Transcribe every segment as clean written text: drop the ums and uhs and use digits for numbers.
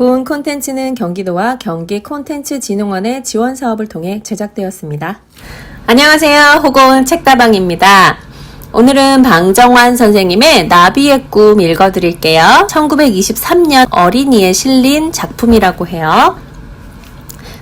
고운 콘텐츠는 경기도와 경기 콘텐츠진흥원의 지원 사업을 통해 제작되었습니다. 안녕하세요. 호고운 책다방입니다. 오늘은 방정환 선생님의 나비의 꿈 읽어드릴게요. 1923년 어린이에 실린 작품이라고 해요.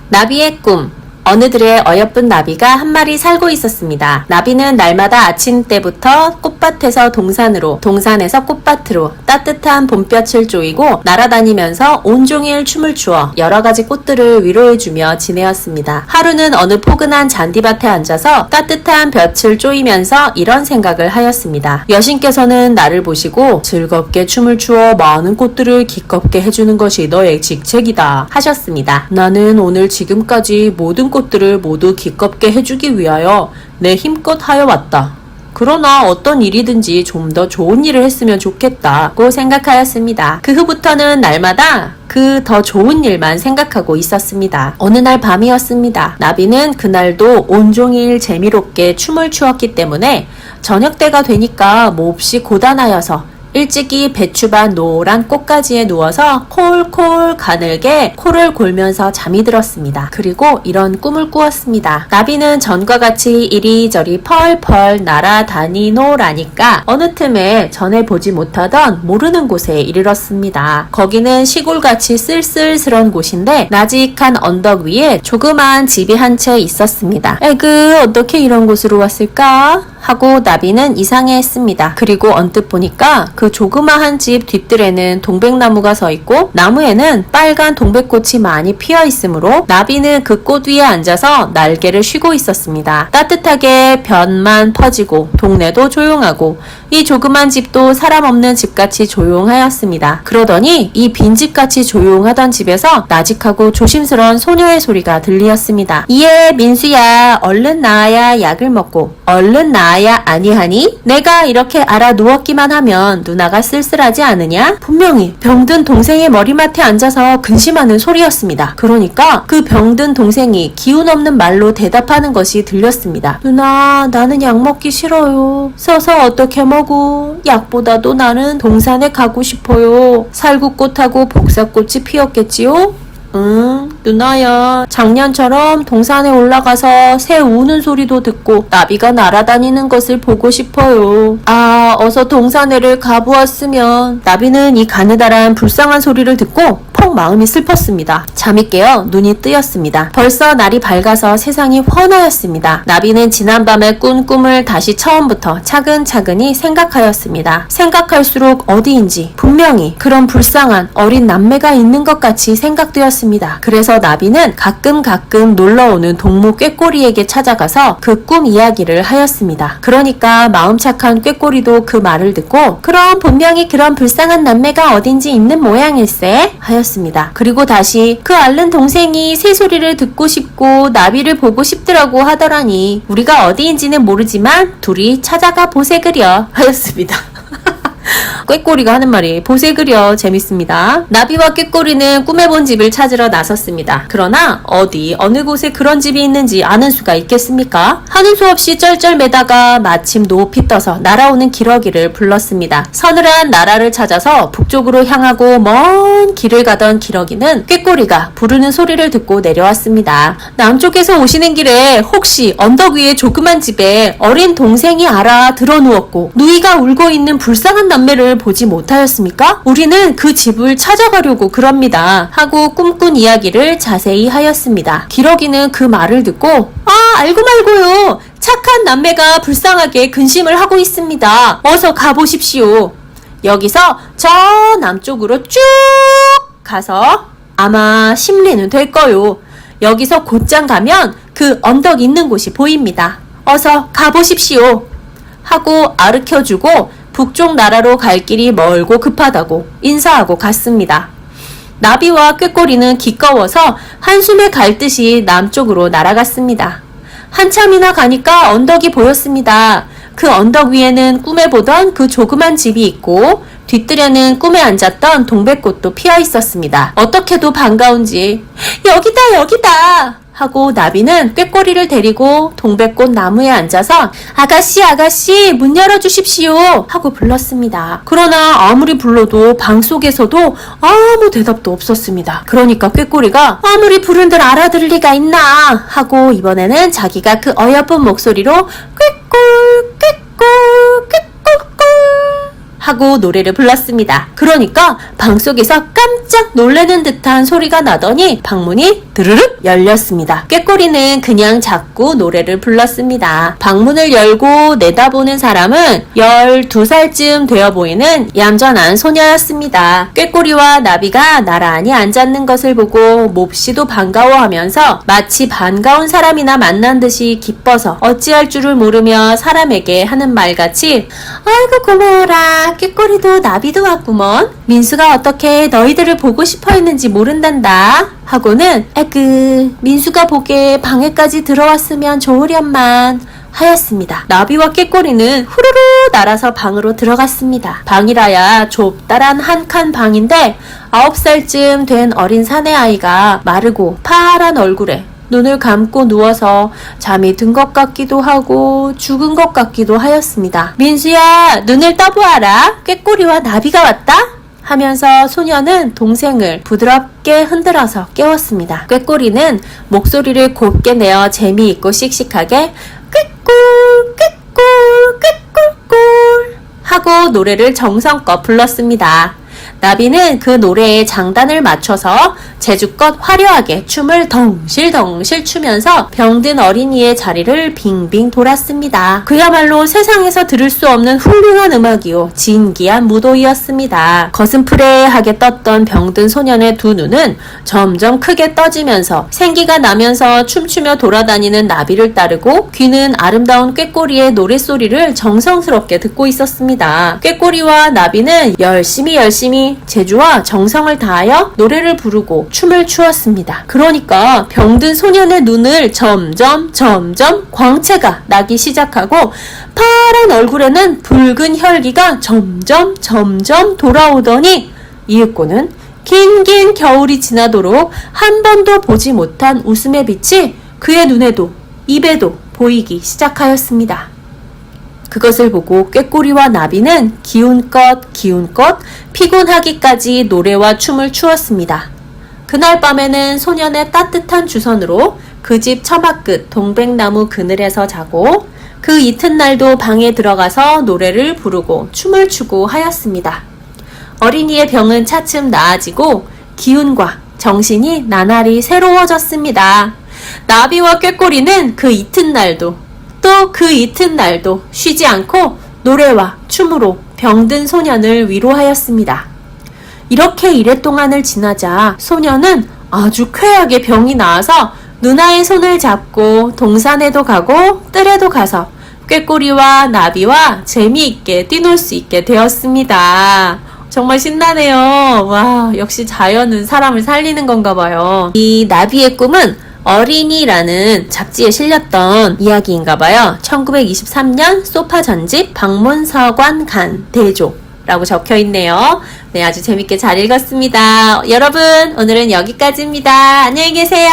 나비의 꿈. 어느 들에 어여쁜 나비가 한 마리 살고 있었습니다. 나비는 날마다 아침 때부터 꽃밭에서 동산으로, 동산에서 꽃밭으로 따뜻한 봄볕을 쪼이고 날아다니면서 온종일 춤을 추어 여러가지 꽃들을 위로해주며 지내었습니다. 하루는 어느 포근한 잔디밭에 앉아서 따뜻한 볕을 쪼이면서 이런 생각을 하였습니다. 여신께서는 나를 보시고 즐겁게 춤을 추어 많은 꽃들을 기껍게 해주는 것이 너의 직책이다 하셨습니다. 나는 오늘 지금까지 모든 꽃들을 모두 기껍게 해주기 위하여 내 힘껏 하여 왔다. 그러나 어떤 일이든지 좀 더 좋은 일을 했으면 좋겠다고 생각하였습니다. 그 후부터는 날마다 그 더 좋은 일만 생각하고 있었습니다. 어느 날 밤이었습니다. 나비는 그날도 온종일 재미롭게 춤을 추었기 때문에 저녁 때가 되니까 몹시 고단하여서 일찍이 배추밭 노란 꽃가지에 누워서 콜콜 가늘게 코를 골면서 잠이 들었습니다. 그리고 이런 꿈을 꾸었습니다. 나비는 전과 같이 이리저리 펄펄 날아다니노라니까 어느 틈에 전에 보지 못하던 모르는 곳에 이르렀습니다. 거기는 시골같이 쓸쓸스런 곳인데 나직한 언덕 위에 조그마한 집이 한 채 있었습니다. 에그 어떻게 이런 곳으로 왔을까? 하고 나비는 이상해했습니다. 그리고 언뜻 보니까 그 조그마한 집 뒷뜰에는 동백나무가 서 있고 나무에는 빨간 동백꽃이 많이 피어 있으므로 나비는 그 꽃 위에 앉아서 날개를 쉬고 있었습니다. 따뜻하게 볕만 퍼지고 동네도 조용하고 이 조그만 집도 사람 없는 집같이 조용하였습니다. 그러더니 이 빈집같이 조용하던 집에서 나직하고 조심스러운 소녀의 소리가 들리었습니다. 이에 민수야 얼른 나아야 약을 먹고 얼른 나아야 아니하니? 내가 이렇게 알아 누웠기만 하면 누나가 쓸쓸하지 않으냐? 분명히 병든 동생의 머리맡에 앉아서 근심하는 소리였습니다. 그러니까 그 병든 동생이 기운 없는 말로 대답하는 것이 들렸습니다. 누나 나는 약 먹기 싫어요. 서서 어떻게 먹어? 약보다도 나는 동산에 가고 싶어요. 살구꽃하고 복사꽃이 피었겠지요? 누나야 작년처럼 동산에 올라가서 새 우는 소리도 듣고 나비가 날아다니는 것을 보고 싶어요. 아 어서 동산에를 가보았으면. 나비는 이 가느다란 불쌍한 소리를 듣고 퍽 마음이 슬펐습니다. 잠이 깨어 눈이 뜨였습니다. 벌써 날이 밝아서 세상이 훤하였습니다. 나비는 지난밤에 꾼 꿈을 다시 처음부터 차근차근히 생각하였습니다. 생각할수록 어디인지 분명히 그런 불쌍한 어린 남매가 있는 것 같이 생각되었습니다. 그래서 나비는 가끔 놀러오는 동무 꾀꼬리에게 찾아가서 그 꿈 이야기를 하였습니다. 그러니까 마음 착한 꾀꼬리도 그 말을 듣고 그럼 분명히 그런 불쌍한 남매가 어딘지 있는 모양일세 하였습니다. 그리고 다시 그 앓는 동생이 새소리를 듣고 싶고 나비를 보고 싶더라고 하더라니 우리가 어디인지는 모르지만 둘이 찾아가 보세 그려 하였습니다. 꾀꼬리가 하는 말이 보세 그려 재밌습니다. 나비와 꾀꼬리는 꿈에 본 집을 찾으러 나섰습니다. 그러나 어느 곳에 그런 집이 있는지 아는 수가 있겠습니까? 하는 수 없이 쩔쩔매다가 마침 높이 떠서 날아오는 기러기를 불렀습니다. 서늘한 나라를 찾아서 북쪽으로 향하고 먼 길을 가던 기러기는 꾀꼬리가 부르는 소리를 듣고 내려왔습니다. 남쪽에서 오시는 길에 혹시 언덕 위에 조그만 집에 어린 동생이 알아 들어누웠고 누이가 울고 있는 불쌍한 남매를 보지 못하였습니까? 우리는 그 집을 찾아가려고 그럽니다. 하고 꿈꾼 이야기를 자세히 하였습니다. 기러기는 그 말을 듣고 알고 말고요. 착한 남매가 불쌍하게 근심을 하고 있습니다. 어서 가보십시오. 여기서 저 남쪽으로 쭉 가서 아마 심리는 될 거요. 여기서 곧장 가면 그 언덕 있는 곳이 보입니다. 어서 가보십시오. 하고 아르켜주고 북쪽 나라로 갈 길이 멀고 급하다고 인사하고 갔습니다. 나비와 꾀꼬리는 기꺼워서 한숨에 갈 듯이 남쪽으로 날아갔습니다. 한참이나 가니까 언덕이 보였습니다. 그 언덕 위에는 꿈에 보던 그 조그만 집이 있고 뒷뜰에는 꿈에 앉았던 동백꽃도 피어 있었습니다. 어떻게도 반가운지 여기다 하고 나비는 꾀꼬리를 데리고 동백꽃 나무에 앉아서 아가씨 아가씨 문 열어주십시오 하고 불렀습니다. 그러나 아무리 불러도 방 속에서도 아무 대답도 없었습니다. 그러니까 꾀꼬리가 아무리 부른들 알아들을 리가 있나 하고 이번에는 자기가 그 어여쁜 목소리로 꾀꼴 꾀꼴 꾀꼴꼴 하고 노래를 불렀습니다. 그러니까 방속에서 깜짝 놀라는 듯한 소리가 나더니 방문이 드르륵 열렸습니다. 꾀꼬리는 그냥 자꾸 노래를 불렀습니다. 방문을 열고 내다보는 사람은 12살쯤 되어 보이는 얌전한 소녀였습니다. 꾀꼬리와 나비가 나란히 앉았는 것을 보고 몹시도 반가워하면서 마치 반가운 사람이나 만난 듯이 기뻐서 어찌할 줄을 모르며 사람에게 하는 말같이 아이고 고마워라. 꾀꼬리도 나비도 왔구먼. 민수가 어떻게 너희들을 보고 싶어 했는지 모른단다. 하고는 민수가 보게 방에까지 들어왔으면 좋으련만 하였습니다. 나비와 꾀꼬리는 후루루 날아서 방으로 들어갔습니다. 방이라야 좁다란 한 칸 방인데 9살쯤 된 어린 사내아이가 마르고 파란 얼굴에 눈을 감고 누워서 잠이 든 것 같기도 하고 죽은 것 같기도 하였습니다. 민수야, 눈을 떠보아라. 꾀꼬리와 나비가 왔다. 하면서 소녀는 동생을 부드럽게 흔들어서 깨웠습니다. 꾀꼬리는 목소리를 곱게 내어 재미있고 씩씩하게 꾀꼴 꾀꼴 꾀꼴꼴 하고 노래를 정성껏 불렀습니다. 나비는 그 노래에 장단을 맞춰서 제주껏 화려하게 춤을 덩실덩실 추면서 병든 어린이의 자리를 빙빙 돌았습니다. 그야말로 세상에서 들을 수 없는 훌륭한 음악이요 진기한 무도이었습니다. 거슴푸레하게 떴던 병든 소년의 두 눈은 점점 크게 떠지면서 생기가 나면서 춤추며 돌아다니는 나비를 따르고 귀는 아름다운 꾀꼬리의 노랫소리를 정성스럽게 듣고 있었습니다. 꾀꼬리와 나비는 열심히 재주와 정성을 다하여 노래를 부르고 춤을 추었습니다. 그러니까 병든 소년의 눈을 점점 광채가 나기 시작하고 파란 얼굴에는 붉은 혈기가 점점 돌아오더니 이윽고는 긴 겨울이 지나도록 한 번도 보지 못한 웃음의 빛이 그의 눈에도 입에도 보이기 시작하였습니다. 그것을 보고 꾀꼬리와 나비는 기운껏 피곤하기까지 노래와 춤을 추었습니다. 그날 밤에는 소년의 따뜻한 주선으로 그 집 처마 끝 동백나무 그늘에서 자고 그 이튿날도 방에 들어가서 노래를 부르고 춤을 추고 하였습니다. 어린이의 병은 차츰 나아지고 기운과 정신이 나날이 새로워졌습니다. 나비와 꾀꼬리는 그 이튿날도 또 그 이튿날도 쉬지 않고 노래와 춤으로 병든 소년을 위로하였습니다. 이렇게 이랫동안을 지나자 소년은 아주 쾌하게 병이 나아서 누나의 손을 잡고 동산에도 가고 뜰에도 가서 꾀꼬리와 나비와 재미있게 뛰놀 수 있게 되었습니다. 정말 신나네요. 와, 역시 자연은 사람을 살리는 건가 봐요. 이 나비의 꿈은 어린이라는 잡지에 실렸던 이야기인가 봐요. 1923년 소파 전집 박문서관 간 대조라고 적혀 있네요. 네, 아주 재밌게 잘 읽었습니다. 여러분, 오늘은 여기까지입니다. 안녕히 계세요.